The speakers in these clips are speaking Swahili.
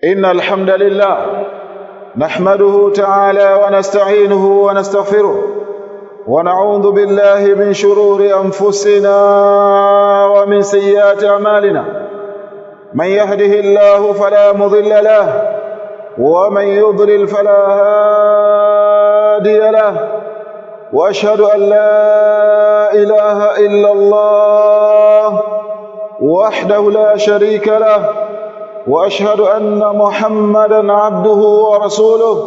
إن الحمد لله نحمده تعالى ونستعينه ونستغفره ونعوذ بالله من شرور أنفسنا ومن سيئات أعمالنا. من يهده الله فلا مضل له ومن يضلل فلا هادي له، وأشهد أن لا إله إلا الله وحده لا شريك له، وأشهد أن محمدا عبده ورسوله.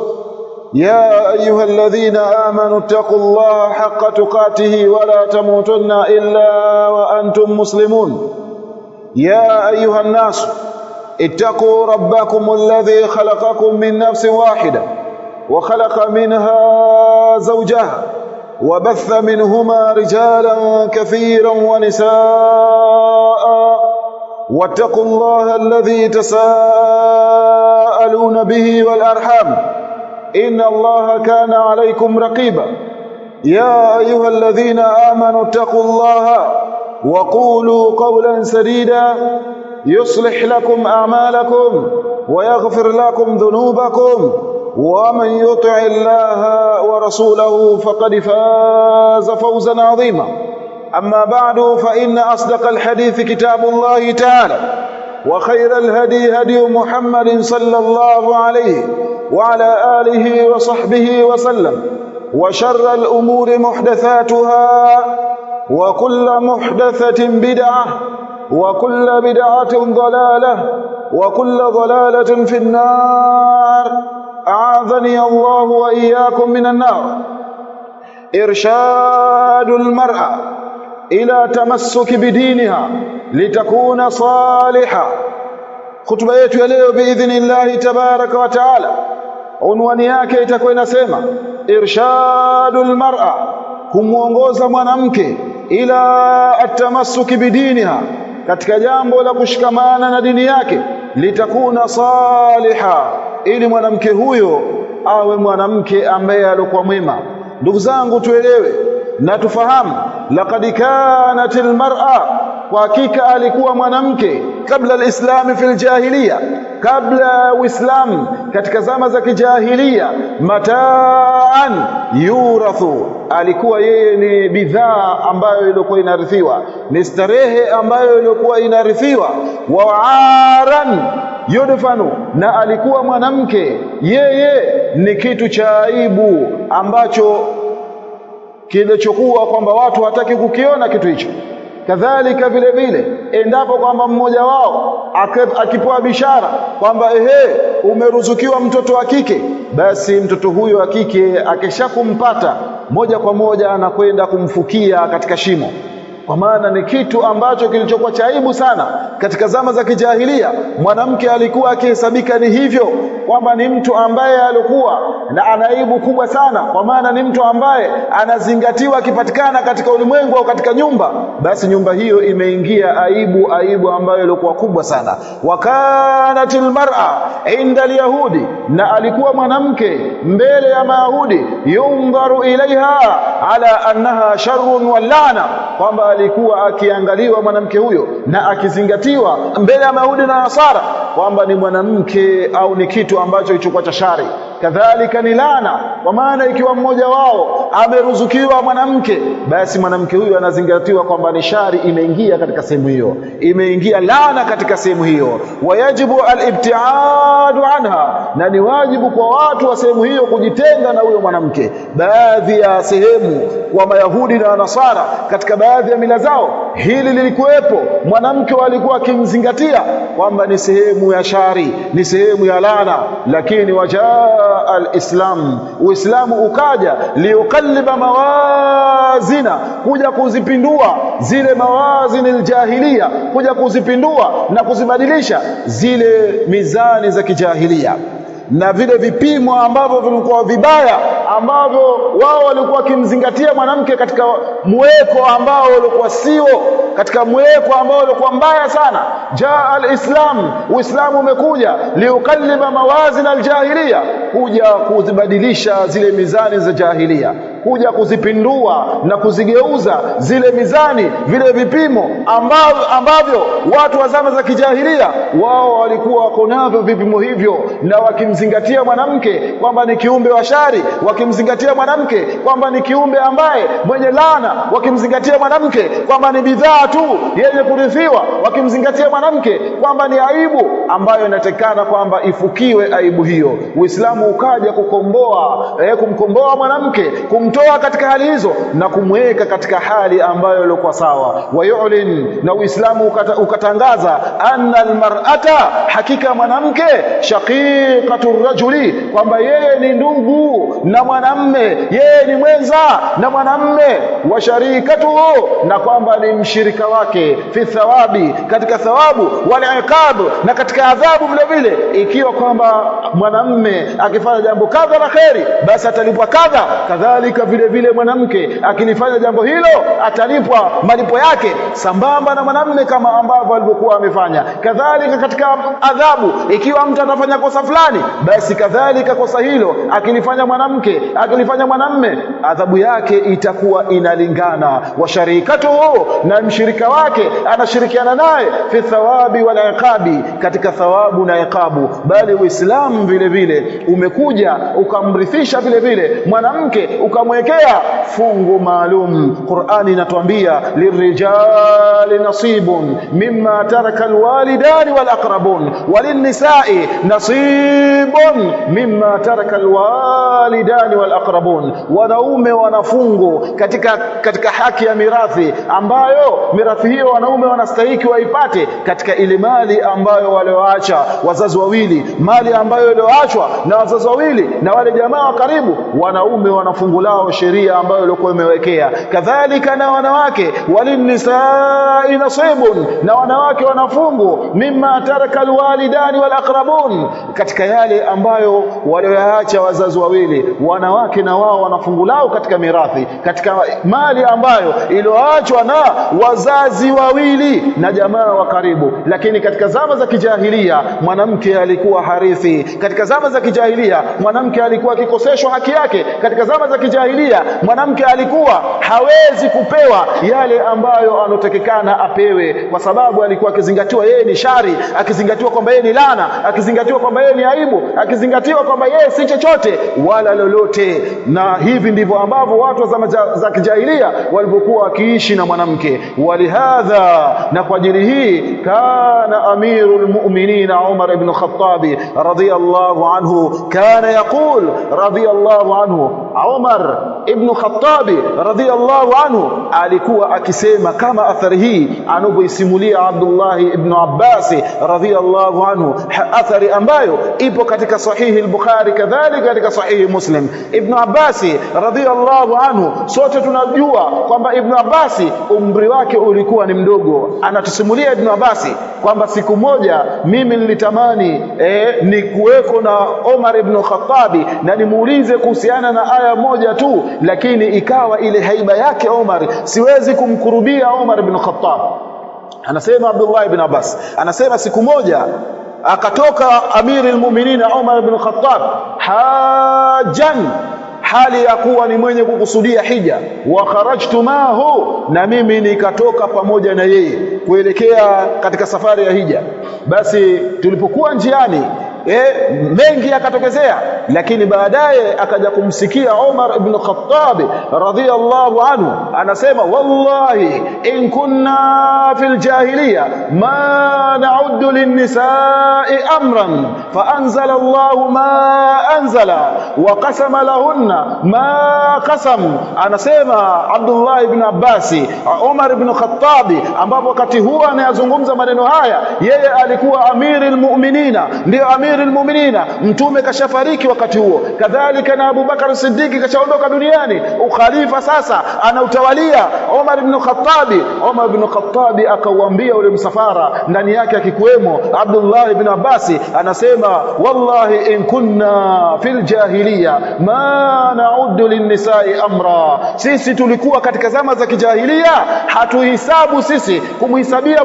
يا أيها الذين آمنوا اتقوا الله حق تقاته ولا تموتن إلا وأنتم مسلمون. يا أيها الناس اتقوا ربكم الذي خلقكم من نفس واحدة وخلق منها زوجها وبث منهما رجالا كثيرا ونساء، واتقوا الله الذي تساءلون به والأرحام إن الله كان عليكم رقيبا. يا أيها الذين آمنوا اتقوا الله وقولوا قولا سديدا يصلح لكم أعمالكم ويغفر لكم ذنوبكم، ومن يطع الله ورسوله فقد فاز فوزا عظيما. أما بعد، فإن أصدق الحديث كتاب الله تعالى، وخير الهدي هدي محمد صلى الله عليه وعلى آله وصحبه وسلم، وشر الأمور محدثاتها، وكل محدثة بدعة، وكل بدعة ضلالة، وكل ضلالة في النار. أعاذني الله وإياكم من النار. إرشاد المرأة إلى تمسك بدينها لتكون صالحة. خطبة yetu ya leo biidhnillahi tabaraka wa taala, unwani yake itakuwa inasema irshadul mar'a, kumuongoza mwanamke ila atamassuki bidiniha, katika jambo la kushikamana na dini yake, litakuna saliha, ili mwanamke huyo awe mwanamke ambaye alikuwa mwema. Ndugu zangu, tuelewe na tufahamu, laqad kanatil mar'a, kwa hakika alikuwa mwanamke kabla alislami fil jahiliya, kabla uislamu, katika zama za kijahiliya, mataan yurathu, alikuwa yeye ni bidhaa ambayo ilikuwa inarithiwa, ni starehe ambayo ilikuwa inarithiwa, wa aran yudfanu, na alikuwa mwanamke yeye ni kitu cha aibu ambacho kilichokuwa kwamba watu hataki kukiona kitu hicho. Kadhalika vile vile, endapo kwamba mmoja wao akipewa bishara kwamba umeruzukiwa mtoto wa kike, basi mtoto huyo wa kike akishakumpata moja kwa moja anakwenda kumfukia katika shimo, kwa maana ni kitu ambacho kilichokuwa cha aibu sana katika zama za kijahilia. Mwanamke alikuwa akihesabika ni hivyo, kwamba ni mtu ambaye alikuwa na anaibu kubwa sana, kwa maana ni mtu ambaye anazingatiwa akipatikana katika ulimwengu au katika nyumba, basi nyumba hiyo imeingia aibu ambayo ilikuwa kubwa sana. Wakanatil mar'a inda alyahudi, na alikuwa mwanamke mbele ya Mayahudi, yundharu ilaiha ala annaha sharrun wa lana, kwamba alikuwa akiangaliwa mwanamke huyo na akizingatiwa mbele ya Mayahudi na Nasara kwamba ni mwanamke au ni kitu ambacho kilichokuwa cha shari. Kadhalika ni laana, kwa maana ikiwa mmoja wao ameruzukiwa mwanamke, basi mwanamke huyo anazingatiwa kwamba ni shari imeingia katika sehemu hiyo, imeingia laana katika sehemu hiyo. Wayajibu alibtiadu anha, na ni wajibu kwa watu wa sehemu hiyo kujitenga na huyo mwanamke. Baadhi ya sehemu kwa Mayahudi na Nasara, katika baadhi ya mila zao hili lilikuwepo, mwanamke walikuwa akimzingatia kwamba ni sehemu ya shari, ni sehemu ya laana. Lakini wajaa al-Islam, Uislamu ukaja liuqalliba mawazina, kuja kuzipindua zile mawazini al-jahiliya, kuja kuzipindua na kuzibadilisha zile mizani za kijahilia na vile vipimo ambavyo vilikuwa vibaya, ambavyo wao walikuwa wakimzingatia mwanamke katika mweko ambao ulikuwa sio, katika mweko ambao ulikuwa mbaya sana. Jaa al-Islam, Uislamu umekuja liuqalliba mawazin al-jahiliya, kuja kuzibadilisha zile mizani za jahiliya. kuja kuzipindua na kuzigeuza zile mizani, vile vipimo ambavyo watu wa zama za kijahilia wao walikuwa wako navyo vipimo hivyo, na wakimzingatia mwanamke kwamba ni kiumbe wa shari, wakimzingatia mwanamke kwamba ni kiumbe ambaye mwenye laana, wakimzingatia mwanamke kwamba ni bidhaa tu yenye kurithiwa, wakimzingatia mwanamke kwamba ni aibu ambayo inatekana kwamba ifukiwe aibu hiyo. Uislamu ukaja kumkomboa mwanamke, kumtoa katika hali hizo na kumweka katika hali ambayo ilikuwa sawa. Wayulin, na Uislamu ukatangaza anna almar'ata, hakika mwanamke, shaqiqatu rajuli, kwamba yeye ni ndugu na mwanamme, yeye ni mwenza na mwanamme, wa sharikatuhu, na kwamba ni mshirika wake, fi thawabi, katika thawabu, wal iqab, na katika adhabu vile vile. Ikiwa kwamba mwanamme akifanya jambo kadha la kheri, basi atalipwa kadha, kadhalika vile vile mwanamke akilifanya jambo hilo atalipwa malipo yake sambamba na mwanamme kama ambavyo alivyokuwa amefanya. Kadhalika katika adhabu, ikiwa mtu atafanya kosa fulani, basi kadhalika kosa hilo akilifanya mwanamke, akilifanya mwanamme, adhabu yake itakuwa inalingana. Wa sharikatuhu, na mshirika wake anashirikiana naye, fi thawabi wal iqabi, katika thawabu na iqabu. Bali Uislamu vile vile umekuja ukamrithisha vile vile mwanamke, ukamwekea fungu maalum. Qur'ani inatuambia lirijali nasibun mimma taraka alwalidani wal aqrabun walinnisa'i nasibun mimma taraka alwalidani wal aqrabun. Wanaume wanafungu katika haki ya mirathi, ambayo mirathi hiyo wanaume wanastahili waipate katika ile mali ambayo walioacha wazazi wawili, mali ambayo ilioachwa na wazazi wawili na wale jamaa wa karibu. Wanaume wanafungu lao sheria ambayo ilikuwa imewekea. Kadhalika na wanawake, walinnisa'i nasibun, na wanawake wanafungu mimma taraka alwalidani wal aqrabun, katika yale ambayo walioacha wazazi wawili. Wanawake na wao wanafungu lao katika mirathi, katika mali ambayo ilioachwa na wazazi wawili na jamaa wa karibu. Lakini katika zama za kijahilia mwanamke alikuwa harithi. Katika zama za kijahilia mwanamke alikuwa akikoseshwa haki yake. Katika zama za kijahilia mwanamke alikuwa hawezi kupewa yale ambayo anotakikana apewe, kwa sababu alikuwa akizingatiwa yeye ni shari, akizingatiwa kwamba yeye ni laana, akizingatiwa kwamba yeye ni aibu, akizingatiwa kwamba yeye si chochote wala lolote. Na hivi ndivyo ambavyo watu wa zama za kijahilia walivyokuwa wakiishi na mwanamke. Walihadha, na kwa ajili hii, kana amirul mu'minin Umar ibn Khattab radiyallahu anhu kana yaqul radiyallahu anhu, Umar ibn Khattab radiyallahu anhu alikuwa akisema, kama athari hii anavyoisimulia Abdullah ibn Abbas radiyallahu anhu, athari ambayo ipo katika sahihi al-Bukhari, kadhalika katika sahihi Muslim. Ibn Abbas radiyallahu anhu, sote tunajua kwamba Ibn Abbas umri wake ulikuwa ni mdogo. Anatusimulia Ibn Abbas kwamba siku moja mimi nilitamani ni kuweko na Umar ibn Khattab na nimuulize kuhusiana na aya moja tu, lakini ikawa ile haiba yake Umar siwezi kumkurubia Umar ibn Khattab. Anasema Abdullah ibn Abbas, anasema siku moja akatoka amiri al-mu'minin Umar ibn Khattab hajan, hali ya kuwa ni mwenye kukusudia hija. Wa kharajtu mahu, na mimi nikatoka pamoja na yeye kuelekea katika safari ya hija. Basi tulipokuwa njiani mengi yakatokezea, lakini baadaye akaja kumsikia Umar ibn Khattab radhiyallahu anhu anasema, wallahi in kunna fil jahiliya ma na'uddu lin-nisa'i amran fa anzala Allahu ma anzala wa qasama lahunna ma qasam. Anasema Abdullah ibn Abbas, Umar ibn Khattab ambapo wakati huo anayazungumza maneno haya, yeye alikuwa amirul mu'minina, ndio amirul mu'minina, mtume kashafariki wakati huo, kadhalika na Abu Bakar Siddiq kashaondoka duniani, ukhalifa sasa anautawalia Umar ibn Khattab. Umar ibn Khattab akauambia ule msafara, ndani yake akikuwemo Abdullah ibn Abbas, anasema wallahi in kunna fil jahiliya ma na'uddu lin-nisa'i amra, sisi tulikuwa katika zama za kijahilia hatuhisabu sisi kumhisabia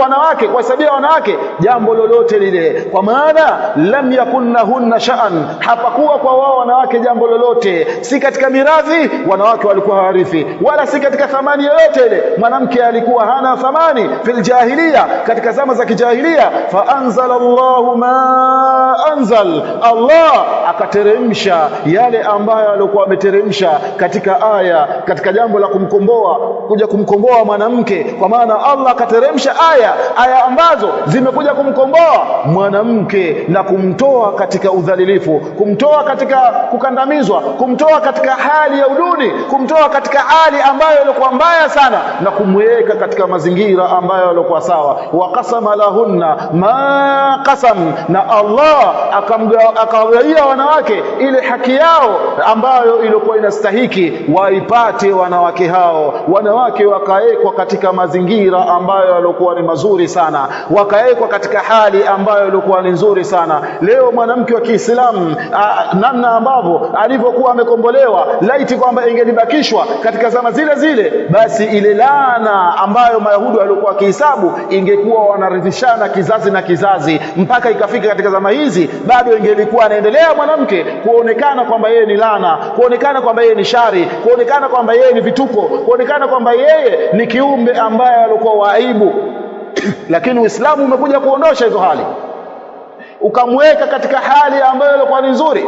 wanawake, kuhesabia wanawake jambo lolote lile, kwa maana lam yakunnahunna sha'an, hapakuwa kwa wao wanawake jambo lolote, si katika mirathi wanawake walikuwa hawarithi, wala si katika thamani yoyote ile. Mwanamke alikuwa hana thamani fil jahiliya, katika zama za kijahiliya. Fa anzala Allahu ma anzal, Allah akateremsha yale ambayo alikuwa ameteremsha katika aya, katika jambo la kumkomboa, kuja kumkomboa mwanamke. Kwa maana Allah akateremsha aya ambazo zimekuja kumkomboa mwanamke na kumtoa katika udhalilifu, kumtoa katika kukandamizwa, kumtoa katika hali ya uduni, kumtoa katika hali ambayo ilikuwa mbaya sana, na kumweka katika mazingira ambayo yalikuwa sawa. Wa qasama lahunna ma qasam, na Allah akawagaia wanawake ile haki yao ambayo ilikuwa inastahiki waipate wanawake hao. Wanawake wakaekwa katika mazingira ambayo yalikuwa ni mazuri sana, wakaekwa katika hali ambayo ilikuwa ni nzuri sana. Leo mwanamke wa Kiislamu namna ambavyo alivyokuwa amekombolewa, laiti kwamba ingelibakishwa katika zama zile zile, basi ile laana ambayo Mayahudi walikuwa kihisabu ingekuwa wanarithishana kizazi na kizazi, mpaka ikafika katika zama hizi bado ingelikuwa anaendelea mwanamke kuonekana kwamba yeye ni laana, kuonekana kwamba yeye ni shari, kuonekana kwamba yeye ni vituko, kuonekana kwamba yeye ni kiumbe ambaye alikuwa waibu. Lakini Uislamu umekuja kuondosha hizo hali, ukamweka katika hali ambayo ilikuwa ni nzuri.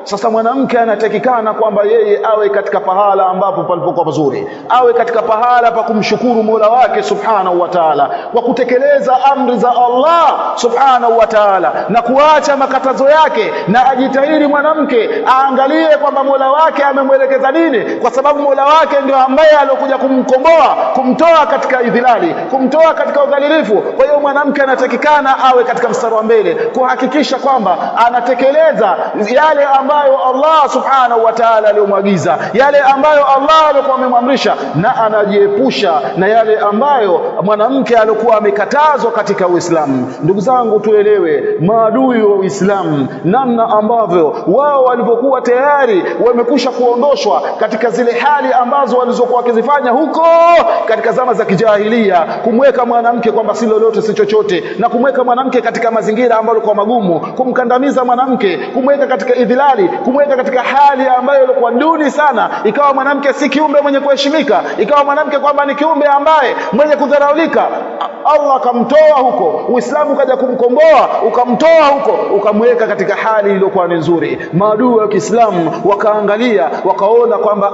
Sasa mwanamke anatakikana kwamba yeye awe katika pahala ambapo palipokuwa pazuri, awe katika pahala pa kumshukuru Mola wake subhanahu wa ta'ala kwa kutekeleza amri za Allah subhanahu wa ta'ala na kuacha makatazo yake, na ajitahidi mwanamke aangalie kwamba Mola wake amemwelekeza nini, kwa sababu Mola wake ndio ambaye aliyokuja kumkomboa, kumtoa katika idhilali, kumtoa katika udhalilifu. Kwa hiyo mwanamke anatakikana awe katika mstari wa mbele kuhakikisha kwamba anatekeleza yale ambayo Allah subhanahu wa ta'ala aliyomwagiza, yale ambayo Allah alikuwa amemwamrisha, na anajiepusha na yale ambayo mwanamke alikuwa amekatazwa katika Uislamu. Ndugu zangu, tuelewe maadui wa Uislamu namna ambavyo wao walivyokuwa tayari wamekusha kuondoshwa katika zile hali ambazo walizokuwa wakizifanya huko katika zama za kijahilia, kumweka mwanamke kwamba si lolote si chochote, na kumweka mwanamke katika mazingira ambayo kwa magumu, kumkandamiza mwanamke, kumweka katika idhilali, kumweka katika hali ambayo ilikuwa duni sana. Ikawa mwanamke si kiumbe mwenye kuheshimika, ikawa mwanamke kwamba ni kiumbe ambaye mwenye kudharaulika. Allah akamtoa huko, Uislamu kaja kumkomboa, ukamtoa huko, ukamweka katika hali iliyokuwa nzuri. Maadui wa Kiislamu wakaangalia, wakaona kwamba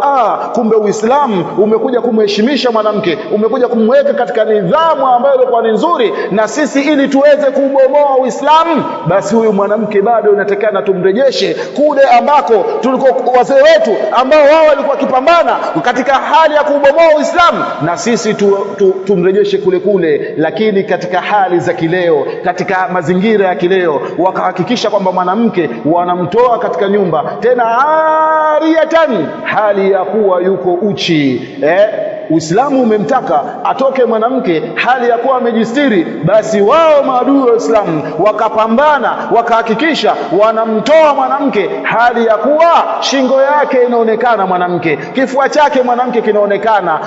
kumbe Uislamu umekuja kumheshimisha mwanamke, umekuja kumweka katika nidhamu ambayo ilikuwa ni nzuri, na sisi ili tuweze kubomoa Uislamu, basi huyu mwanamke bado inatakana tumrejeshe kule ambako tulikuwa wazee wetu ambao wao walikuwa kipambana katika hali ya kubomoa Uislamu, na sisi tumrejeshe kule kule, lakini katika hali za kileo, katika mazingira ya kileo. Wakahakikisha kwamba mwanamke wanamtoa katika nyumba, tena ariyatan, hali ya kuwa yuko uchi. Uislamu umemtaka atoke mwanamke hali ya kuwa amejistiri, basi wao maadui wa Uislamu wakapambana, wakahakikisha wanamtoa mwanamke hali ya kuwa shingo yake inaonekana mwanamke, kifua chake mwanamke kinaonekana,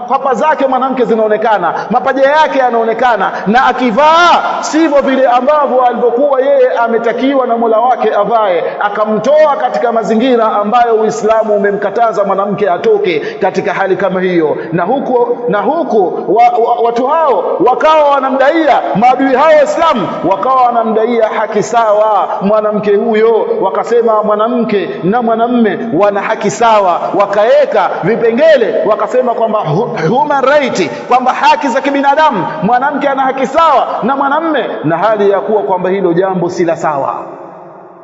kwapa zake mwanamke zinaonekana, mapaja yake yanaonekana, na akivaa sivyo vile ambavyo alivyokuwa yeye ametakiwa na Mola wake avae. Akamtoa katika mazingira ambayo Uislamu umemkataza mwanamke atoke katika hali kama hiyo. Na huko watu hao wakawa wanamdaia, maadui hao Waislamu wakawa wanamdaia haki sawa mwanamke huyo. Wakasema mwanamke na mwanamume wana haki sawa, wakaeka vipengele, wakasema kwamba human right, kwamba haki za kibinadamu, mwanamke ana haki sawa na mwanamume, na hali ya kuwa kwamba hilo jambo si la sawa.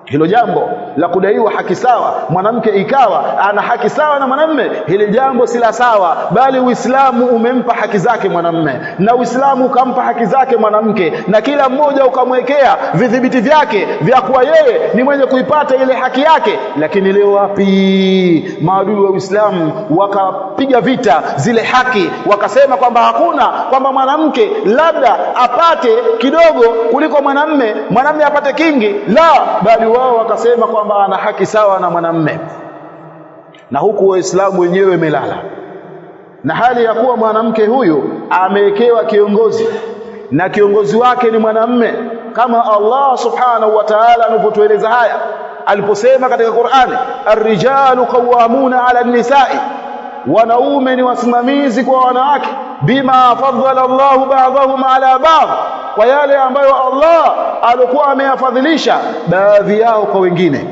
Hilo jambo la kudaiwa haki sawa, mwanamke ikawa ana haki sawa na mwanamume, hili jambo si la sawa, bali Uislamu umempa haki zake mwanamume, na Uislamu ukampa haki zake mwanamke, na kila mmoja ukamwekea vidhibiti vyake vya kuwa yeye ni mwenye kuipata ile haki yake. Lakini leo wapi, maadui wa Uislamu wakapiga vita zile haki, wakasema kwamba hakuna, kwamba mwanamke labda apate kidogo kuliko mwanamume, mwanamume apate kingi, la, bali wao wakasema kwamba ana haki sawa na mwanamume. Na huku Waislamu wenyewe wamelala, na hali ya kuwa mwanamke huyu amewekewa kiongozi, na kiongozi wake ni mwanamume, kama Allah subhanahu wa ta'ala anapotueleza haya aliposema katika Qur'ani, ar-rijalu qawwamuna 'ala an-nisa'i, wanaume ni wasimamizi kwa wanawake, bima faddala Allahu ba'dahum 'ala ba'd, kwa yale ambayo Allah alikuwa ameyafadhilisha baadhi yao kwa wengine,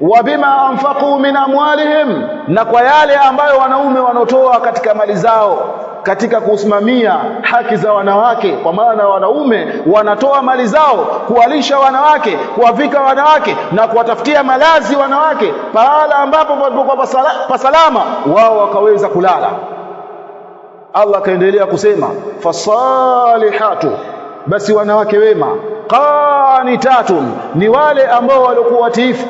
wa bima anfaqu min amwalihim, na kwa yale ambayo wanaume wanotoa katika mali zao katika kusimamia haki za wanawake. Kwa maana wanaume wanatoa mali zao kuwalisha wanawake, kuwavika wanawake na kuwatafutia malazi wanawake pahala ambapo palipokuwa pasalama wao wakaweza kulala. Allah kaendelea kusema, fasalihatu, basi wanawake wema, qanitatun, ni wale ambao walikuwa watiifu,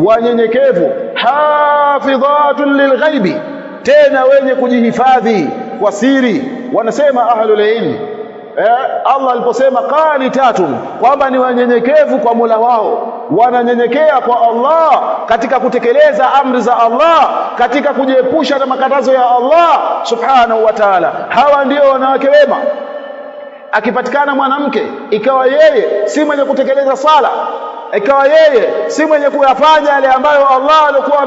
wanyenyekevu, hafidhatun lilghaibi, tena wenye kujihifadhi kwa siri. Wanasema ahlul ilm, Allah aliposema qanitatun, kwamba ni wanyenyekevu kwa Mola wao, wananyenyekea kwa Allah katika kutekeleza amri za Allah, katika kujiepusha na makatazo ya Allah subhanahu wa ta'ala. Hawa ndio wanawake wema. Akipatikana mwanamke ikawa yeye si mwenye kutekeleza sala, ikawa yeye si mwenye kuyafanya yale ambayo Allah alikuwa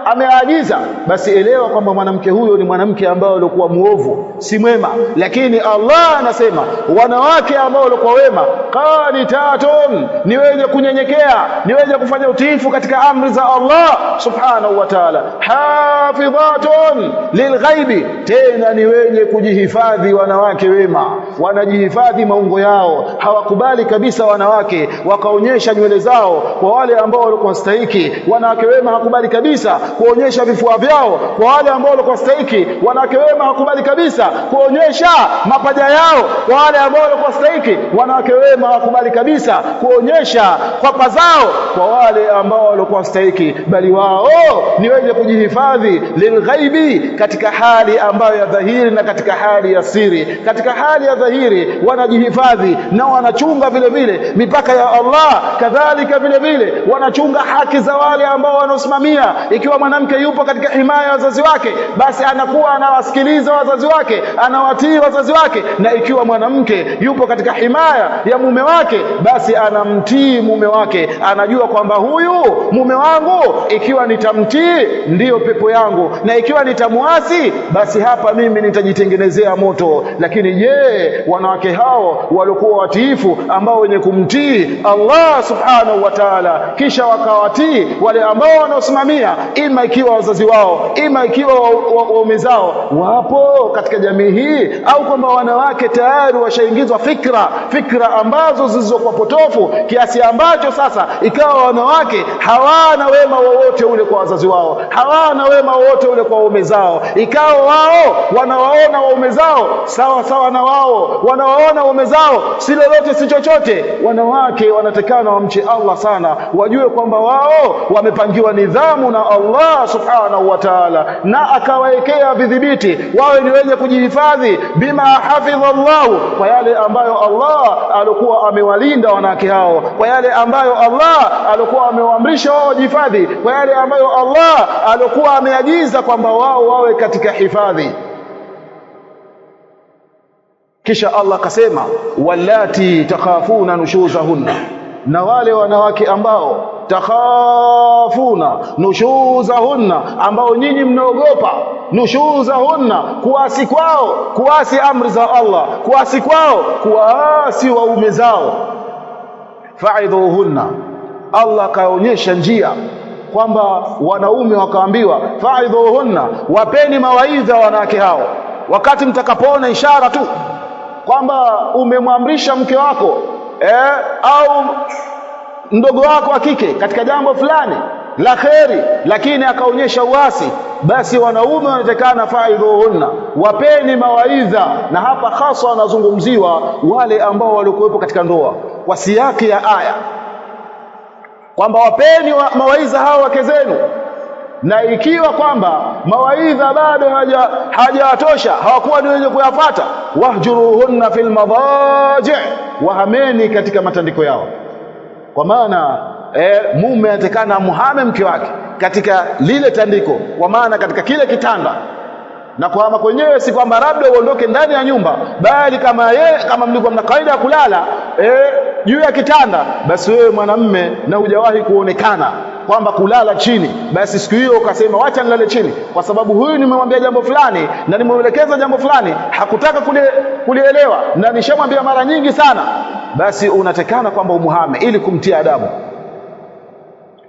ameagiza, basi elewa kwamba mwanamke huyo ni mwanamke ambaye alikuwa muovu, si mwema. Lakini Allah anasema wanawake ambao walikuwa wema, qanitatun, ni wenye kunyenyekea, ni wenye kufanya utiifu katika amri za Allah subhanahu wa ta'ala, hafidhatun lilghaibi, tena ni wenye kujihifadhi. Wanawake wema wanajihifadhi maungo yao, hawakubali kabisa wanawake wakaonyesha nywele zao kwa wale ambao walikuwa stahiki. Wanawake wema hakubali kabisa kuonyesha vifua vyao kwa wale ambao walikuwa stahiki. Wanawake wema hakubali kabisa kuonyesha mapaja yao kwa wale ambao walikuwa stahiki. Wanawake wema hakubali kabisa kuonyesha kwapa zao kwa wale ambao walikuwa stahiki, bali wao ni wenye kujihifadhi lilghaibi, katika hali ambayo ya dhahiri na katika hali ya siri. Katika hali ya dhahiri wanajihifadhi na wanachunga vile vile mipaka ya Allah, kadhalika vile vile wanachunga haki za wale ambao wanaosimamia. Ikiwa mwanamke yupo katika himaya ya wazazi wake, basi anakuwa anawasikiliza wazazi wake, anawatii wazazi wake. Na ikiwa mwanamke yupo katika himaya ya mume wake, basi anamtii mume wake, anajua kwamba huyu mume wangu, ikiwa nitamtii ndiyo pepo yangu, na ikiwa nitamuasi basi hapa mimi nitajitengenezea moto. Lakini je, wanawake hao walikuwa watiifu ambao wenye kumtii Allah subhanahu wa ta'ala, kisha wakawatii wale ambao wanaosimamia, ima ikiwa wazazi wao, ima ikiwa waume zao, wapo katika jamii hii? Au kwamba wanawake tayari washaingizwa fikra ambazo zilizokuwa potofu kiasi ambacho sasa ikawa wanawake hawana wema wowote ule kwa wazazi wao, hawana wema wowote ule kwa waume zao, ikawa wao wanawaona waume zao sawa sawa na wao wanawaona waume zao si lolote si chochote. Wanawake wanatakana wamche Allah sana, wajue kwamba wao wamepangiwa nidhamu na Allah subhanahu wa ta'ala, na akawaekea vidhibiti, wawe ni wenye kujihifadhi bima hafidha Allah, kwa yale ambayo Allah alikuwa amewalinda wanawake hao, kwa yale ambayo Allah alikuwa amewaamrisha wao wajihifadhi, kwa yale ambayo Allah alikuwa ameagiza kwamba wao wawe katika hifadhi. Kisha Allah akasema, wallati takhafuna nushuzahunna, na wale wanawake ambao takhafuna nushuzahunna, ambao nyinyi mnaogopa nushuzahunna, kuasi kwao, kuasi amri za Allah, kuasi kwao, kuasi waume zao, fa'idhuhunna. Allah kaonyesha njia kwamba wanaume wakaambiwa fa'idhuhunna, wapeni mawaidha wanawake hao. Wakati mtakapoona ishara tu kwamba umemwamrisha mke wako au mdogo wako wa kike katika jambo fulani la kheri, lakini akaonyesha uasi, basi wanaume wanatakana fa'idhuhunna, wapeni mawaidha. Na hapa hasa wanazungumziwa wale ambao walikuwepo katika ndoa kwa siyaki ya aya, kwamba wapeni mawaidha hao wake zenu. Na ikiwa kwamba mawaidha bado hajatosha, hawakuwa ni wenye kuyafuata, wahjuruhunna fil madaji', wahameni katika matandiko yao. Kwa maana mume anatakana muhame mke wake katika lile tandiko, kwa maana katika kile kitanda. Na kuhama kwenyewe si kwamba labda uondoke ndani ya nyumba, bali kama mlikuwa mna kaida ya kulala juu ya kitanda, basi wewe mwanamume na hujawahi kuonekana kwamba kulala chini, basi siku hiyo ukasema wacha nilale chini kwa sababu huyu nimemwambia jambo fulani na nimeelekeza jambo fulani hakutaka kulielewa na nishamwambia mara nyingi sana, basi unatekana kwamba umuhame ili kumtia adabu.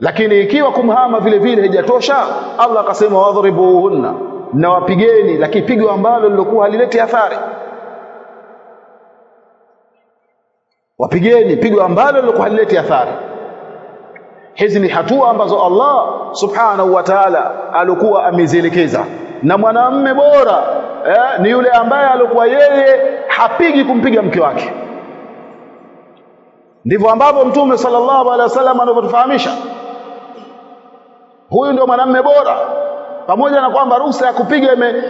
Lakini ikiwa kumhama vile vile haijatosha, Allah akasema wadhribuhunna, na wapigeni, lakini pigo ambalo lilokuwa halileti athari. Wapigeni pigo ambalo lilokuwa halileti athari. Hizi ni hatua ambazo Allah subhanahu wa ta'ala alikuwa amezielekeza. Na mwanamume bora ni yule ambaye alikuwa yeye hapigi kumpiga mke wake. Ndivyo ambavyo Mtume sallallahu alaihi wasallam anavyotufahamisha. Huyu ndio mwanamume bora, pamoja na kwamba ruhusa ya kupiga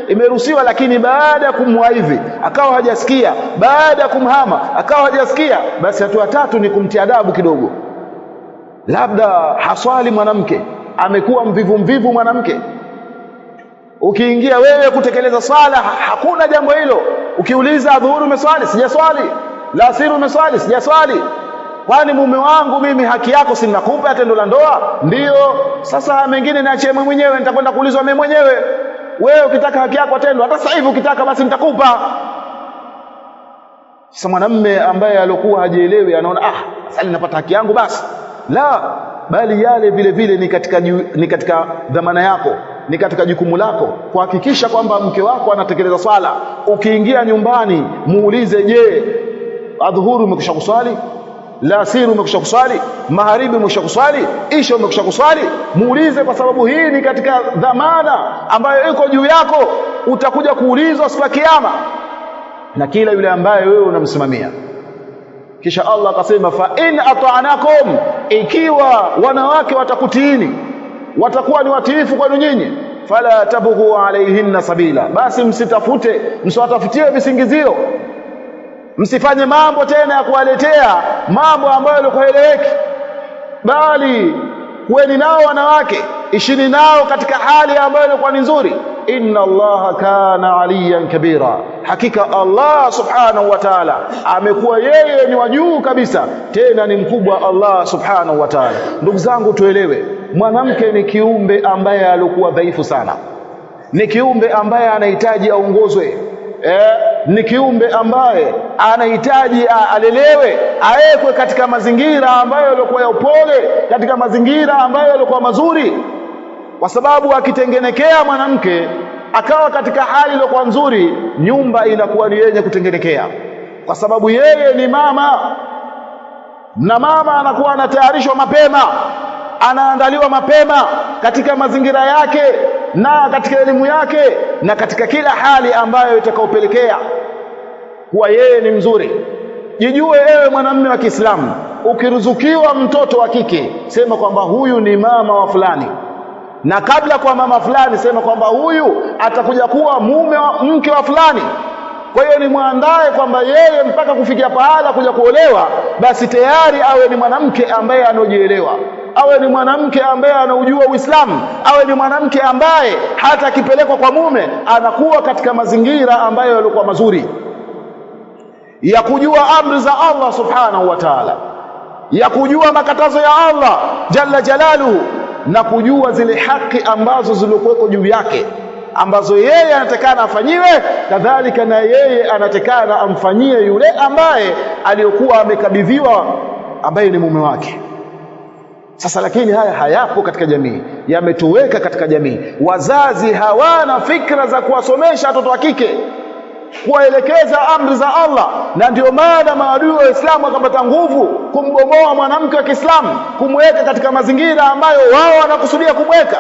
imeruhusiwa, lakini baada ya kumwaidhi akawa hajasikia, baada ya kumhama akawa hajasikia, basi hatua tatu ni kumtia adabu kidogo. Labda haswali mwanamke, amekuwa mvivu mwanamke, ukiingia wewe kutekeleza swala hakuna jambo hilo. Ukiuliza dhuhuri umeswali? Sijaswali. La asiri umeswali? Sijaswali. Kwani mume wangu mimi haki yako si ninakupa ya tendo la ndoa? Ndio. Sasa mengine niachie mimi mwenyewe, nitakwenda kuulizwa mimi mwenyewe. Wewe ukitaka haki yako tendo, hata sasa hivi ukitaka basi nitakupa. Sasa mwanamume ambaye alikuwa hajielewi anaona sasa ninapata haki yangu basi. La, bali yale vile vile ni katika dhamana yako, ni katika jukumu lako kuhakikisha kwamba mke wako anatekeleza swala. Ukiingia nyumbani muulize, je, adhuhuri umekwisha kuswali? La asiri umekwisha kuswali? Magharibi umekwisha kuswali? Isha umekwisha kuswali? Muulize, kwa sababu hii ni katika dhamana ambayo iko juu yako, utakuja kuulizwa siku ya kiyama na kila yule ambaye wewe unamsimamia. Kisha Allah akasema fa in ata'anakum, ikiwa wanawake watakutiini, watakuwa ni watiifu kwenu nyinyi, fala tabghu alayhinna sabila, basi msiwatafutie visingizio, msifanye mambo tena ya kuwaletea mambo ambayo yalikoeleweki, bali kuweni nao wanawake, ishini nao katika hali ambayo ilikuwa ni nzuri. Inna Allaha kana aliyan kabira, hakika Allah subhanahu wa ta'ala amekuwa yeye ni wa juu kabisa, tena ni mkubwa Allah subhanahu wa ta'ala. Ndugu zangu, tuelewe, mwanamke ni kiumbe ambaye alikuwa dhaifu sana, ni kiumbe ambaye anahitaji aongozwe, ni kiumbe ambaye anahitaji alelewe, awekwe katika mazingira ambayo yalikuwa ya upole, katika mazingira ambayo yalikuwa mazuri. Kwa sababu akitengenekea mwanamke akawa katika hali iliyokuwa nzuri, nyumba inakuwa ni yenye kutengenekea, kwa sababu yeye ni mama, na mama anakuwa anatayarishwa mapema, anaandaliwa mapema katika mazingira yake na katika elimu yake na katika kila hali ambayo itakaopelekea kuwa yeye ni mzuri. Jijue ewe mwanamume wa Kiislamu, ukiruzukiwa mtoto wa kike, sema kwamba huyu ni mama wa fulani, na kabla kwa mama fulani sema kwamba huyu atakuja kuwa mke wa fulani. Kwa hiyo ni muandae kwamba yeye mpaka kufikia pahala kuja kuolewa, basi tayari awe ni mwanamke ambaye anojielewa, awe ni mwanamke ambaye anaujua Uislamu, awe ni mwanamke ambaye hata akipelekwa kwa mume anakuwa katika mazingira ambayo yalikuwa mazuri, ya kujua amri za Allah subhanahu wa ta'ala, ya kujua makatazo ya Allah jalla jalaluhu, na kujua zile haki ambazo zilikuwa juu yake, ambazo yeye anatakana afanyiwe, kadhalika na yeye anatakana amfanyie yule ambaye aliyokuwa amekabidhiwa, ambaye ni mume wake. Sasa lakini haya hayapo katika jamii, yametoweka katika jamii. Wazazi hawana fikra za kuwasomesha watoto wa kike, kuwaelekeza amri za Allah, na ndio maana maadui wa Uislamu wakapata nguvu kumgomoa mwanamke wa Kiislamu, kumweka katika mazingira ambayo wao wanakusudia kumweka.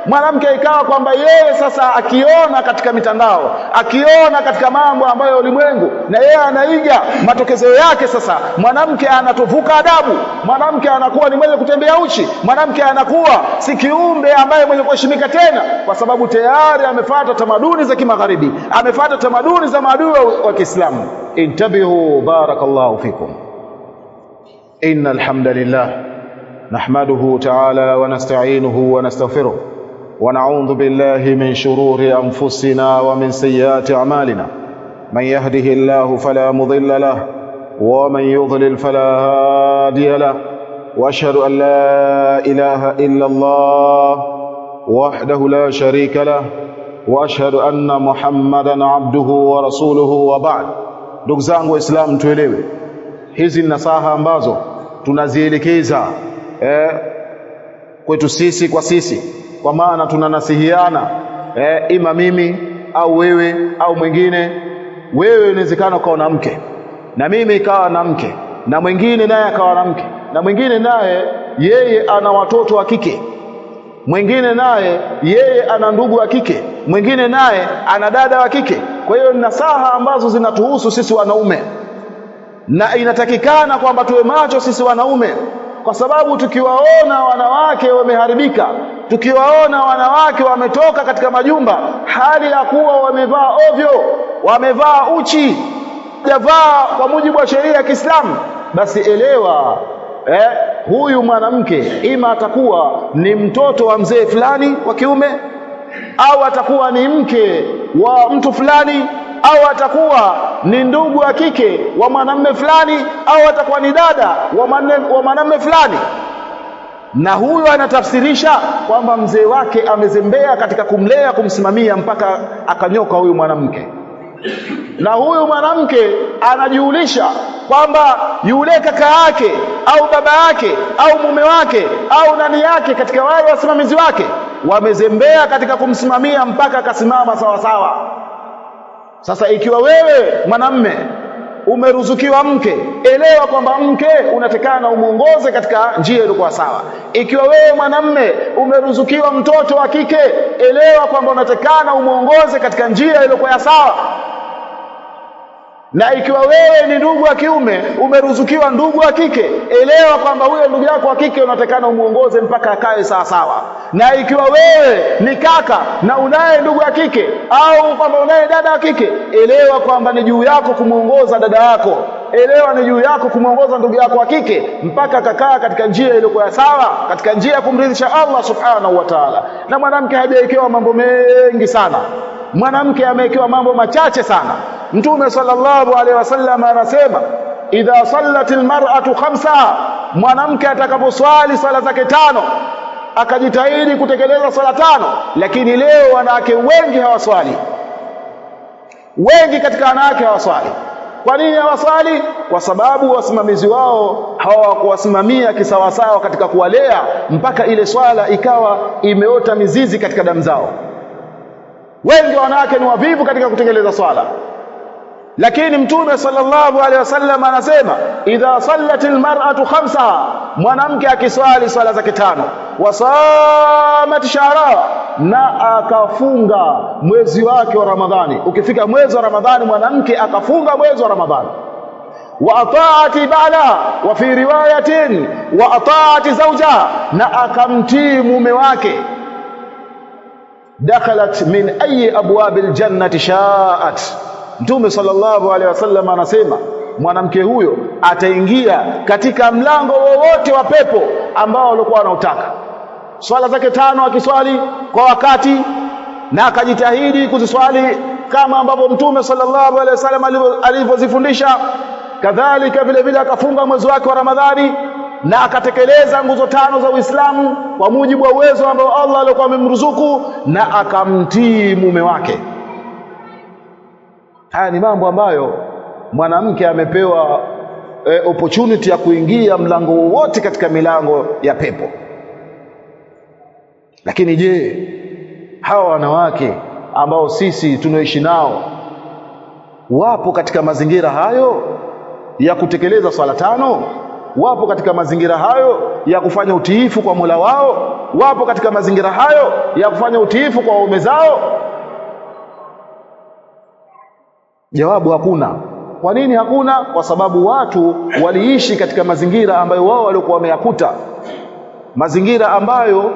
Mwanamke ikawa kwamba yeye sasa akiona katika mitandao, akiona katika mambo ambayo ulimwengu, na yeye anaiga, matokeo yake sasa mwanamke anatovuka adabu, mwanamke anakuwa ni mwenye kutembea uchi, mwanamke anakuwa si kiumbe ambaye mwenye kuheshimika tena, kwa sababu tayari amefuata tamaduni za kimagharibi, amefuata tamaduni za maadui wa Kiislamu. Intabihu, barakallahu fikum. Innal hamdalillah nahmaduhu ta'ala wa nasta'inuhu wa nastaghfiruh ونعوذ بالله من شرور أنفسنا ومن سيئات أعمالنا من يهده الله فلا مضل له ومن يضلل فلا هادي له وأشهد أن لا إله إلا الله وحده لا شريك له وأشهد أن محمدا عبده ورسوله وبعد. Ndugu zangu Waislamu, tuelewe hizi nasaha ambazo tunazielekeza kwetu sisi kwa sisi, kwa maana tunanasihiana ima mimi au wewe au mwingine. Wewe inawezekana ukawa na mke na mimi ikawa na mke na mwingine naye akawa na mke na mwingine naye yeye ana watoto wa kike, mwingine naye yeye ana ndugu wa kike, mwingine naye ana dada wa kike. Kwa hiyo nasaha ambazo zinatuhusu sisi wanaume, na inatakikana kwamba tuwe macho sisi wanaume, kwa sababu tukiwaona wanawake wameharibika, tukiwaona wanawake wametoka katika majumba hali ya kuwa wamevaa ovyo, wamevaa uchi, hajavaa kwa mujibu wa sheria ya Kiislamu, basi elewa huyu mwanamke ima atakuwa ni mtoto wa mzee fulani wa kiume, au atakuwa ni mke wa mtu fulani, au atakuwa ni ndugu wa kike wa mwanamume fulani, au atakuwa ni dada wa mwanamume fulani. Na huyo anatafsirisha kwamba mzee wake amezembea katika kumlea, kumsimamia mpaka akanyoka huyu mwanamke. Na huyu mwanamke anajiulisha kwamba yule kaka yake au baba yake au mume wake au nani yake katika wale wasimamizi wake wamezembea katika kumsimamia mpaka akasimama sawa sawa. Sasa ikiwa wewe mwanamme umeruzukiwa mke, elewa kwamba mke unatakana umuongoze katika njia iliyokuwa sawa. Ikiwa wewe mwanamme umeruzukiwa mtoto wa kike, elewa kwamba unatakana umuongoze katika njia iliyokuwa sawa. Na ikiwa wewe ni ndugu wa kiume umeruzukiwa ndugu wa kike, elewa kwamba huyo ndugu yako wa kike unatakana umuongoze mpaka akae sawa sawa. Na ikiwa wewe ni kaka na unaye ndugu wa kike au kwamba unaye dada wa kike, elewa kwamba ni juu yako kumuongoza dada yako, elewa ni juu yako kumuongoza ndugu yako wa kike mpaka akakaa katika njia iliyokuwa sawa, katika njia ya kumridhisha Allah subhanahu wa ta'ala. Na mwanamke hajawekewa mambo mengi sana, mwanamke amewekewa mambo machache sana. Mtume sallallahu alaihi wasallam anasema idha sallatil mar'atu khamsa, mwanamke atakaposwali swala zake tano, akajitahidi kutekeleza swala tano. Lakini leo wanawake wengi hawaswali, wengi katika wanawake hawaswali. Kwa nini hawaswali? Kwa sababu wasimamizi wao hawakuwasimamia kisawasawa katika kuwalea mpaka ile swala ikawa imeota mizizi katika damu zao. Wengi wanawake ni wavivu katika kutekeleza swala. Lakini Mtume sallallahu alaihi wasallam anasema idha sallatil mar'atu khamsa, mwanamke akiswali swala zake tano, wasamat shahra, na akafunga mwezi wake wa Ramadhani. Ukifika mwezi wa Ramadhani mwanamke akafunga mwezi wa Ramadhani, wa ataati bala, wa fi riwayatin wa ataati zawja, na akamtii mume wake, dakhalat min ayi abwabil jannati sha'at. Mtume sallallahu alaihi wasallam anasema mwanamke huyo ataingia katika mlango wowote wa pepo ambao alikuwa anautaka. Swala zake tano akiswali kwa wakati na akajitahidi kuziswali kama ambavyo Mtume sallallahu alaihi wasallam alivyozifundisha, kadhalika vile vile akafunga mwezi wake wa Ramadhani na akatekeleza nguzo tano za Uislamu kwa mujibu wa uwezo ambao Allah alikuwa amemruzuku, na akamtii mume wake. Haya ni mambo ambayo mwanamke amepewa opportunity ya kuingia mlango wote katika milango ya pepo. Lakini je, hawa wanawake ambao sisi tunaishi nao wapo katika mazingira hayo ya kutekeleza swala tano? Wapo katika mazingira hayo ya kufanya utiifu kwa Mola wao? Wapo katika mazingira hayo ya kufanya utiifu kwa waume zao? Jawabu, hakuna. Kwa nini hakuna? Kwa sababu watu waliishi katika mazingira ambayo wao walikuwa wameyakuta, mazingira ambayo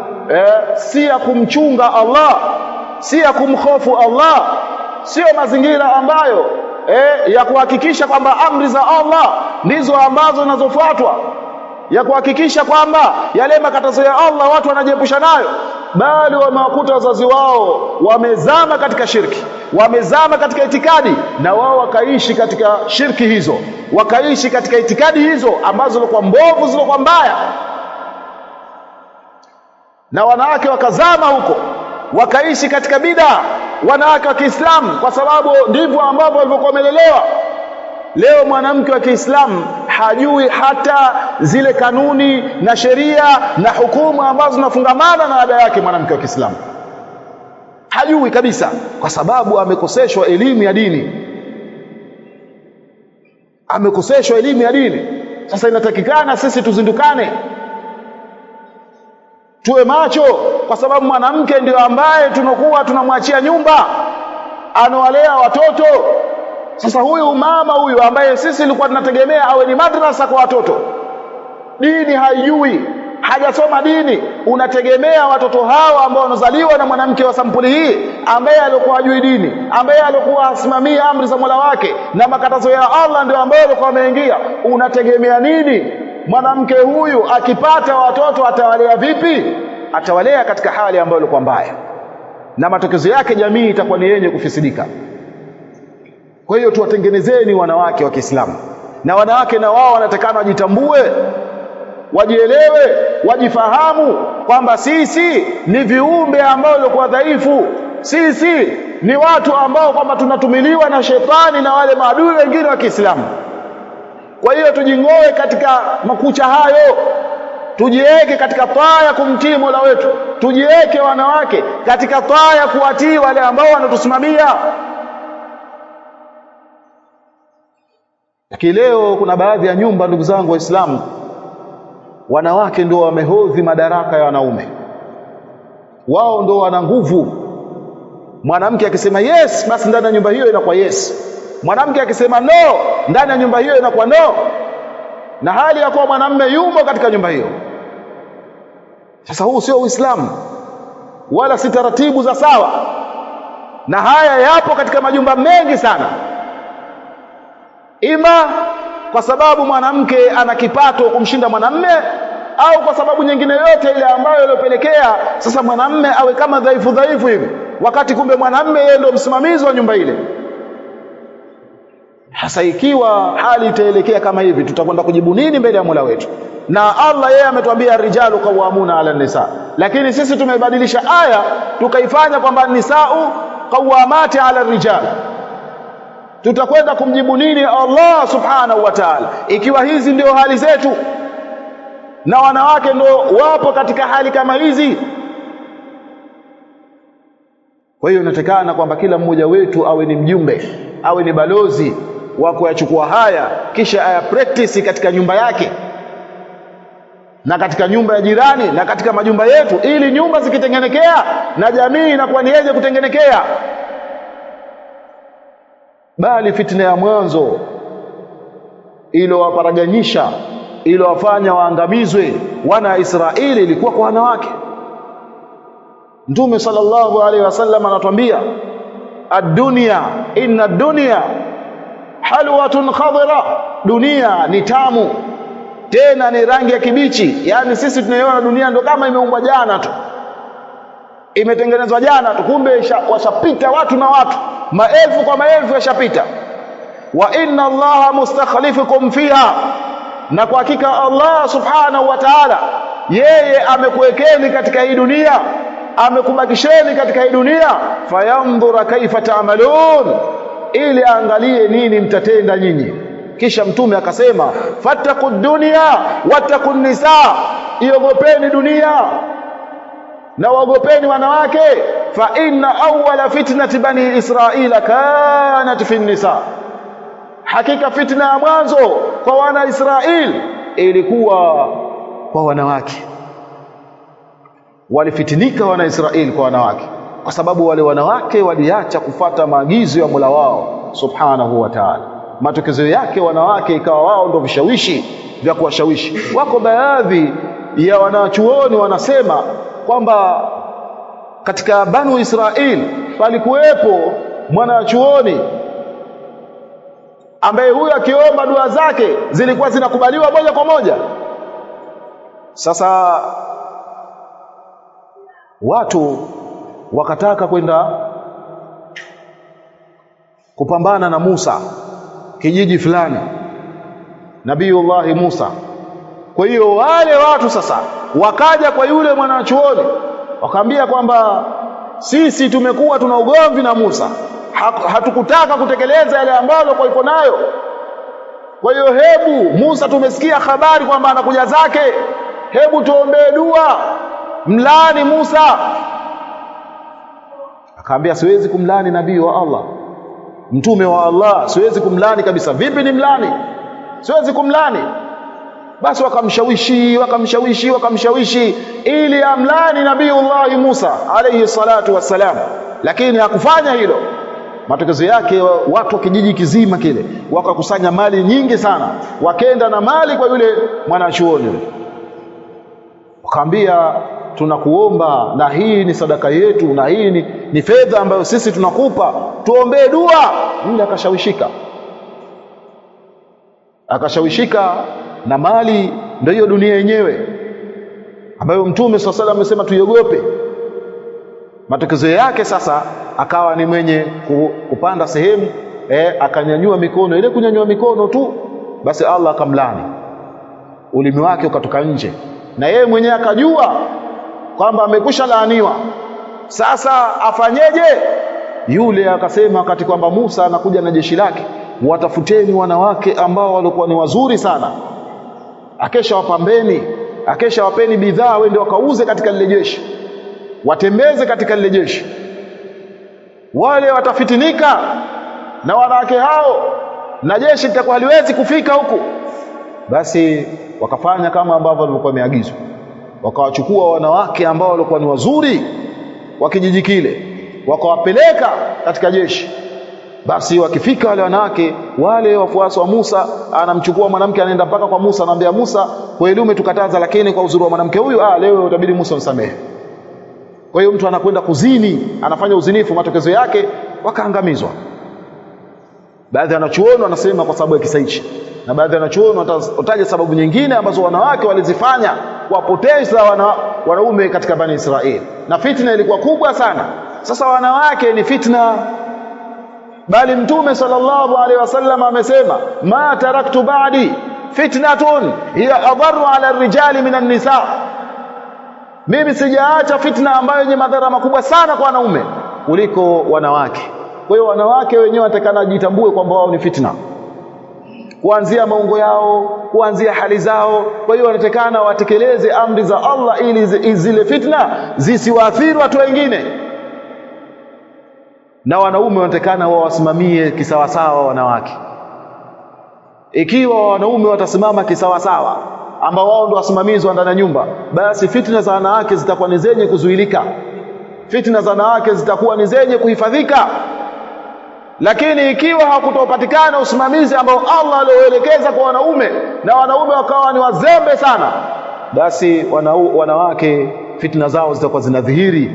si ya kumchunga Allah, si ya kumhofu Allah, sio mazingira ambayo ya kuhakikisha kwamba amri za Allah ndizo ambazo zinazofuatwa, ya kuhakikisha kwamba yale makatazo ya Allah watu wanajiepusha nayo. bali wamewakuta wazazi wao wamezama katika shirki, wamezama katika itikadi, na wao wakaishi katika shirki hizo, wakaishi katika itikadi hizo ambazo zilikuwa mbovu, zilikuwa mbaya, na wanawake wakazama huko, wakaishi katika bid'a, wanawake wa Kiislamu, kwa sababu ndivyo ambavyo walivyokuwa wamelelewa. Leo mwanamke wa Kiislamu hajui hata zile kanuni na sheria na hukumu ambazo zinafungamana na ada yake. Mwanamke wa Kiislamu hajui kabisa, kwa sababu amekoseshwa elimu ya dini, amekoseshwa elimu ya dini. Sasa inatakikana sisi tuzindukane, tuwe macho, kwa sababu mwanamke ndio ambaye tunakuwa tunamwachia nyumba, anawalea watoto. Sasa huyu mama huyu ambaye sisi tulikuwa tunategemea awe ni madrasa kwa watoto, dini haijui, hajasoma dini, unategemea watoto hawa ambao wanazaliwa na mwanamke wa sampuli hii, ambaye alikuwa hajui dini, ambaye alikuwa asimamia amri za Mola wake na makatazo ya Allah ndio ambaye alikuwa ameingia, unategemea nini? Mwanamke huyu akipata watoto atawalea vipi? Atawalea katika hali ambayo ilikuwa mbaya, na matokeo yake jamii itakuwa ni yenye kufisidika. Kwa hiyo tuwatengenezeni wanawake wa Kiislamu, na wanawake na wao wanatakana wajitambue, wajielewe, wajifahamu kwamba sisi ni viumbe ambao walikuwa dhaifu, sisi ni watu ambao kwamba tunatumiliwa na shetani na wale maadui wengine wa Kiislamu. Kwa hiyo tujingoe katika makucha hayo, tujiweke katika taa ya kumtii Mola wetu, tujiweke wanawake katika taa ya kuwatii wale ambao wanatusimamia. Lakini leo kuna baadhi ya nyumba, ndugu zangu Waislamu, wanawake ndio wamehodhi madaraka ya wanaume, wao ndio wana nguvu. Mwanamke akisema yes, basi ndani ya nyumba hiyo inakuwa yes. Mwanamke akisema no, ndani ya nyumba hiyo inakuwa no, na hali ya kuwa mwanamume yumo katika nyumba hiyo. Sasa huu sio Uislamu wala si taratibu za sawa, na haya yapo katika majumba mengi sana, ima kwa sababu mwanamke ana kipato kumshinda mwanamume, au kwa sababu nyingine yote ile ambayo iliyopelekea sasa mwanamume awe kama dhaifu hivi, wakati kumbe mwanamume yeye ndio msimamizi wa nyumba ile. Hasa ikiwa hali itaelekea kama hivi, tutakwenda kujibu nini mbele ya Mola wetu? Na Allah yeye ametuambia rijalu qawwamuna ala nisa, lakini sisi tumebadilisha aya tukaifanya kwamba nisau qawwamati ala rijal. Tutakwenda kumjibu nini Allah subhanahu wa ta'ala ikiwa hizi ndio hali zetu na wanawake ndio wapo katika hali kama hizi? Kwa hiyo inatakana kwamba kila mmoja wetu awe ni mjumbe, awe ni balozi wa kuyachukua haya, kisha aya practice katika nyumba yake na katika nyumba ya jirani na katika majumba yetu, ili nyumba zikitengenekea na jamii inakuwa ni yenye kutengenekea. Bali fitna ya mwanzo iliyowaparaganyisha, iliyowafanya waangamizwe wana Israeli ilikuwa kwa wanawake. Mtume sallallahu alaihi wasallam anatuambia, ad-dunya inna ad-dunya halwatun khadira, dunia ni tamu tena ni rangi ya kibichi. Yani sisi tunaiona dunia ndo kama imeumbwa jana tu, imetengenezwa jana tu, kumbe washapita watu na watu, maelfu kwa maelfu yashapita. Wa inna Allaha mustakhlifukum fiha, na kwa hakika Allah subhanahu wa ta'ala yeye amekuwekeni katika hii dunia, amekubakisheni katika hii dunia, fayandhura kaifa ta'malun, ili angalie nini mtatenda nyinyi. Kisha mtume akasema, fattaqud dunya wattaqun nisa, iogopeni dunia na waogopeni wanawake, fa inna awwala fitnati bani israila kanat fi nisa, hakika fitna ya mwanzo kwa wana Israeli ilikuwa kwa wanawake. Walifitinika wana Israeli kwa wanawake kwa sababu wale wanawake waliacha kufata maagizo ya Mola wao subhanahu wa ta'ala. Matokeo yake wanawake ikawa wao ndio vishawishi vya kuwashawishi. Wako baadhi ya wanachuoni wanasema kwamba katika Banu Israeli palikuwepo mwanachuoni ambaye huyo akiomba dua zake zilikuwa zinakubaliwa moja kwa moja. Sasa watu wakataka kwenda kupambana na Musa kijiji fulani, Nabiullahi Musa. Kwa hiyo wale watu sasa wakaja kwa yule mwanachuoni wakaambia kwamba sisi tumekuwa tuna ugomvi na Musa, hatukutaka kutekeleza yale ambalo kwa iko nayo. Kwa hiyo hebu Musa, tumesikia habari kwamba anakuja zake, hebu tuombee dua, mlani Musa. Akaambia siwezi kumlani nabii wa Allah, mtume wa Allah, siwezi kumlani kabisa. Vipi ni mlani? Siwezi kumlani. Basi wakamshawishi ili amlani Nabiullahi Musa alayhi salatu wassalam, lakini hakufanya hilo. Matokeo yake watu wa kijiji kizima kile wakakusanya mali nyingi sana, wakenda na mali kwa yule mwanachuoni, wakaambia tunakuomba, na hii ni sadaka yetu, na hii ni fedha ambayo sisi tunakupa, tuombee dua. Yule akashawishika na mali ndio hiyo dunia yenyewe ambayo Mtume swalla Allahu amesema tuiogope. Matokeo yake sasa akawa ni mwenye kupanda sehemu akanyanyua mikono. Ile kunyanyua mikono tu basi Allah akamlani, ulimi wake ukatoka nje, na yeye mwenyewe akajua kwamba amekwisha laaniwa. Sasa afanyeje? Yule akasema wakati kwamba Musa anakuja na jeshi lake, watafuteni wanawake ambao walikuwa ni wazuri sana, akesha wapambeni, akesha wapeni bidhaa wende wakauze katika lile jeshi, watembeze katika lile jeshi. Wale watafitinika na wanawake hao na jeshi litakuwa haliwezi kufika huku. Basi wakafanya kama ambavyo walikuwa wameagizwa, wakawachukua wanawake ambao walikuwa ni wazuri wa kijiji kile, wakawapeleka katika jeshi. Basi wakifika wale wanawake, wale wafuasi wa Musa, anamchukua mwanamke anaenda mpaka kwa Musa, anamwambia Musa, kweli umetukataza, lakini kwa uzuri wa mwanamke huyu leo utabidi Musa msamehe. Kwa hiyo mtu anakwenda kuzini, anafanya uzinifu, matokeo yake wakaangamizwa. Baadhi ya wanachuoni wanasema kwa sababu ya kisa hichi, na baadhi ya wanachuoni wataja sababu nyingine ambazo wanawake walizifanya kuwapoteza wanaume katika Bani Israeli, na fitna ilikuwa kubwa sana. Sasa wanawake ni fitna, bali Mtume sallallahu alaihi wasallam amesema ma taraktu ba'di fitnatun hiya adharu ala ar-rijali minan nisa, mimi sijaacha fitna ambayo yenye madhara makubwa sana kwa wanaume kuliko wanawake. Kwa hiyo wanawake wenyewe watakana jitambue kwamba wao ni fitna, kuanzia maungo yao, kuanzia hali zao. Kwa hiyo wanatakana watekeleze amri za Allah ili zile fitna zisiwaathiri watu wengine, na wanaume wanatakana wawasimamie kisawasawa wanawake. Ikiwa wanaume watasimama kisawasawa, ambao wao ndio wasimamizi wa ndani ya nyumba, basi fitna za wanawake zitakuwa ni zenye kuzuilika, fitna za wanawake zitakuwa ni zenye kuhifadhika. Lakini ikiwa hakutopatikana usimamizi ambao Allah alioelekeza kwa wanaume, na wanaume wakawa ni wazembe sana, basi wanawake fitna zao zitakuwa zinadhihiri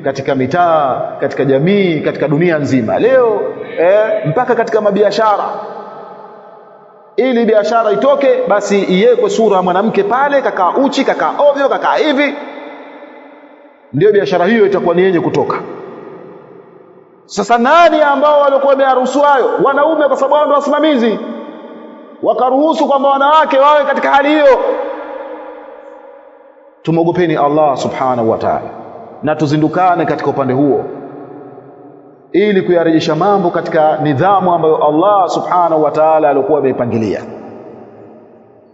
katika mitaa, katika jamii, katika dunia nzima. Leo mpaka katika mabiashara, ili biashara itoke basi iwekwe sura ya mwanamke pale, kakaa uchi, kakaa ovyo, kakaa hivi, ndio biashara hiyo itakuwa ni yenye kutoka. Sasa nani ambao walikuwa wameruhusu hayo? Wanaume, kwa sababu ndio wasimamizi, wakaruhusu kwamba wanawake wawe katika hali hiyo. Tumogopeni Allah subhanahu wa ta'ala, na tuzindukane katika upande huo ili kuyarejesha mambo katika nidhamu ambayo Allah subhanahu wa ta'ala alikuwa ameipangilia.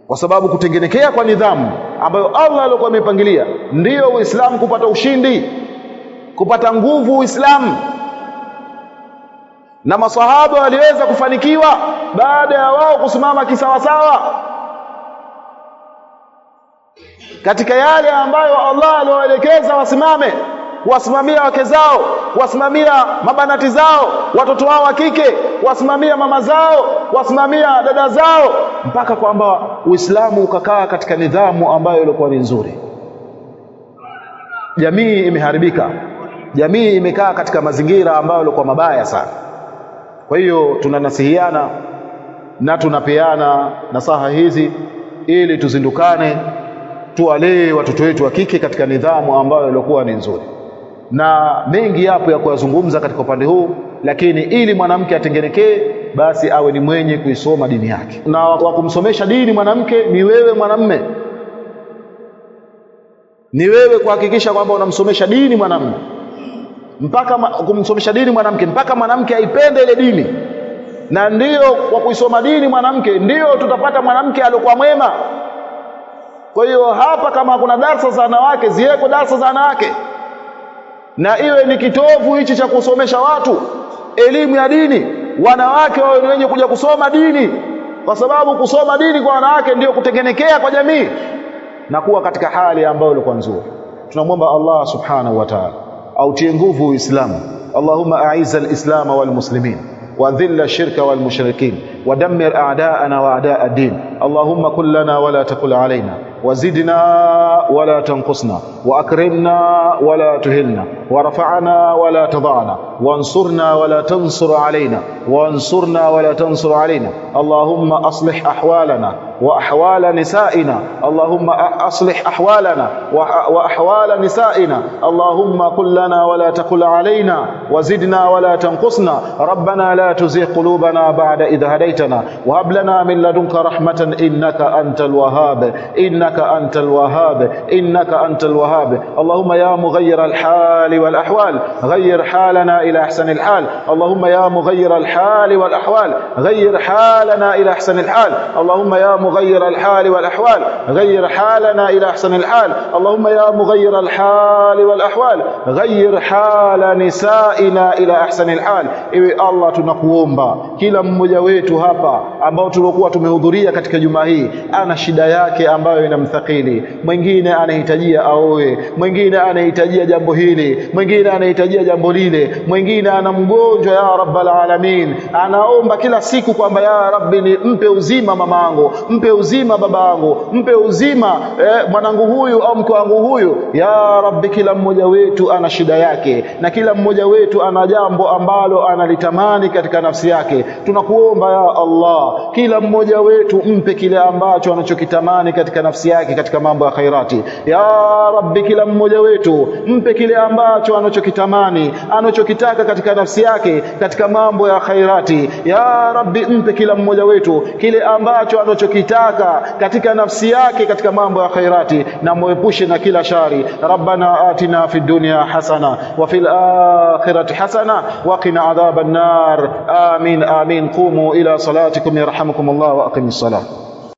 Kwa sababu kutengenekea kwa nidhamu ambayo Allah alikuwa ameipangilia ndiyo Uislamu kupata ushindi, kupata nguvu Uislamu. Na masahaba waliweza kufanikiwa baada ya wao kusimama kisawasawa katika yale ambayo Allah aliwaelekeza wasimame, kuwasimamia wake zao, kuwasimamia mabanati zao, watoto wao wa kike, kuwasimamia mama zao, kuwasimamia dada zao, mpaka kwamba Uislamu ukakaa katika nidhamu ambayo ilikuwa ni nzuri. Jamii imeharibika, jamii imekaa katika mazingira ambayo yalikuwa mabaya sana. Kwa hiyo tunanasihiana na tunapeana nasaha hizi ili tuzindukane, tuwalee watoto wetu wa kike katika nidhamu ambayo ilikuwa ni nzuri. na mengi yapo ya kuyazungumza katika upande huu, lakini ili mwanamke atengenekee basi awe ni mwenye kuisoma dini yake. Na wa kumsomesha dini mwanamke ni wewe mwanamume, ni wewe kuhakikisha kwamba unamsomesha dini mwanamume, mpaka kumsomesha dini mwanamke mpaka mwanamke aipende ile dini. Na ndiyo kwa kuisoma dini mwanamke ndiyo tutapata mwanamke aliyokuwa mwema. Kwa hiyo hapa kama kuna darasa za wanawake, ziweko darasa za wanawake, na iwe ni kitovu hichi cha kusomesha watu elimu ya dini. Wanawake wao ni wenye kuja kusoma dini, kwa sababu kusoma dini kwa wanawake ndiyo kutengenekea kwa jamii na kuwa katika hali ambayo ilikuwa nzuri. Tunamwomba Allah subhanahu wa ta'ala autie nguvu Uislamu. Allahumma a'izz al-islam wal muslimin وذل الشرك والمشركين ودمر أعداءنا وأعداء الدين. اللهم كن لنا ولا تكن علينا، وزدنا ولا تنقصنا، وأكرمنا ولا تهنا، ورفعنا ولا تضعنا، وانصرنا ولا تنصر علينا، وانصرنا ولا تنصر علينا. اللهم أصلح أحوالنا وأحوال نسائنا، اللهم أصلح أحوالنا وأحوال نسائنا. اللهم كن لنا ولا تكن علينا، وزدنا ولا تنقصنا. ربنا لا تزغ قلوبنا بعد إذ هديتنا، وهب لنا من لدنك رحمة إنك أنت الوهاب، إنك أنت الوهاب، إنك أنت الوهاب. اللهم يا مغير الحال والأحوال غير حالنا إلى أحسن الحال. اللهم يا مغير الحال والأحوال غير حالنا إلى أحسن الحال. اللهم يا مغير الحال والأحوال غير حالنا إلى أحسن الحال. اللهم يا مغير الحال والأحوال غير حال نسائنا إلى أحسن الحال. Ewe Allah, tunakuomba kila mmoja wetu hapa ambao tulikuwa tumehudhuria katika juma hii ana shida yake ambayo inamthakili. Mwingine anahitajia aoe, mwingine anahitajia jambo hili, mwingine anahitajia jambo lile, mwingine ana mgonjwa ya rabbal alamin, anaomba kila siku kwamba ya Rabbi ni mpe uzima mamangu, mpe uzima babangu, mpe uzima mwanangu huyu au mke wangu huyu. Ya Rabbi, kila mmoja wetu ana shida yake na kila mmoja wetu ana jambo ambalo analitamani katika nafsi yake. Tunakuomba ya Allah, kila mmoja wetu mpe kile ambacho anachokitamani katika nafsi yake katika mambo ya khairati. Ya Rabbi, kila mmoja wetu mpe kile ambacho anachokitamani, anachokitaka katika nafsi yake katika mambo ya khairati. Ya Rabbi, mpe kila mmoja wetu kile ambacho anachokitaka katika nafsi yake katika mambo ya khairati, na muepushe na kila shari. Rabbana atina fid dunya hasana wa fil akhirati hasana wa qina adhaban nar. Amin amin. Qumu ila salatikum yarhamukumullah wa aqimis salah.